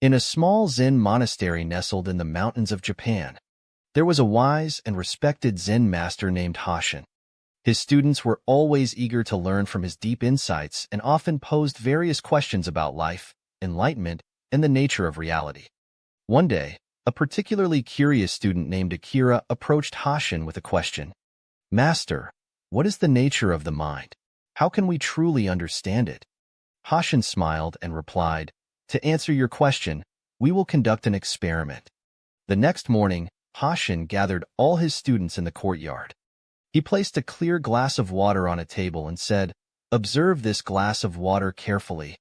In a small Zen monastery nestled in the mountains of Japan, there was a wise and respected Zen master named Hashin. His students were always eager to learn from his deep insights and often posed various questions about life, enlightenment, and the nature of reality. One day, a particularly curious student named Akira approached Hashin with a question. "Master, what is the nature of the mind? How can we truly understand it?" Hashin smiled and replied, "To answer your question, we will conduct an experiment." The next morning, Hashin gathered all his students in the courtyard. He placed a clear glass of water on a table and said, "Observe this glass of water carefully."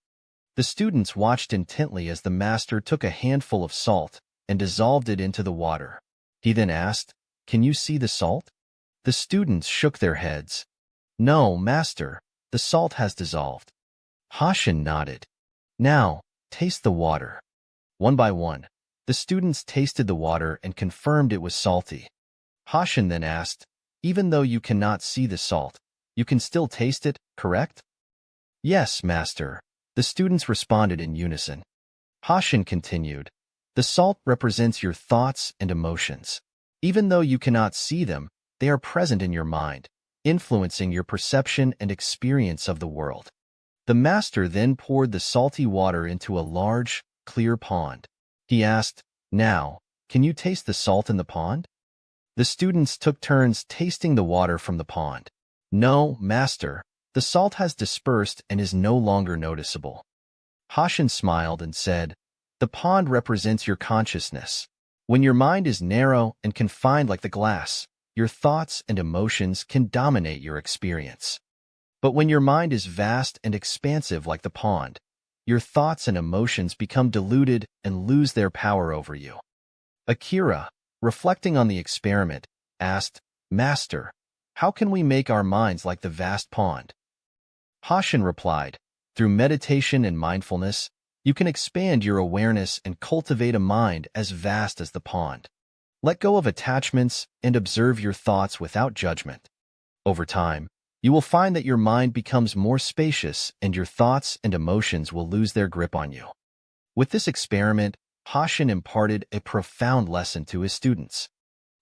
The students watched intently as the master took a handful of salt and dissolved it into the water. He then asked, "Can you see the salt?" The students shook their heads. "No, master, the salt has dissolved." Hashin nodded. "Now, taste the water." One by one, the students tasted the water and confirmed it was salty. Hashin then asked, "Even though you cannot see the salt, you can still taste it, correct?" "Yes, master," the students responded in unison. Hashin continued, "The salt represents your thoughts and emotions. Even though you cannot see them, they are present in your mind, influencing your perception and experience of the world." The master then poured the salty water into a large, clear pond. He asked, "Now, can you taste the salt in the pond?" The students took turns tasting the water from the pond. "No, master, the salt has dispersed and is no longer noticeable." Hashin smiled and said, "The pond represents your consciousness. When your mind is narrow and confined like the glass, your thoughts and emotions can dominate your experience. But when your mind is vast and expansive like the pond, your thoughts and emotions become diluted and lose their power over you." Akira, reflecting on the experiment, asked, "Master, how can we make our minds like the vast pond?" Hashin replied, "Through meditation and mindfulness, you can expand your awareness and cultivate a mind as vast as the pond. Let go of attachments and observe your thoughts without judgment. Over time, you will find that your mind becomes more spacious and your thoughts and emotions will lose their grip on you." With this experiment, Hashin imparted a profound lesson to his students.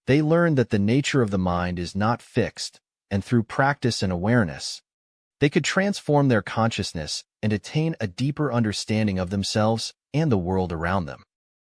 They learned that the nature of the mind is not fixed, and through practice and awareness, they could transform their consciousness and attain a deeper understanding of themselves and the world around them.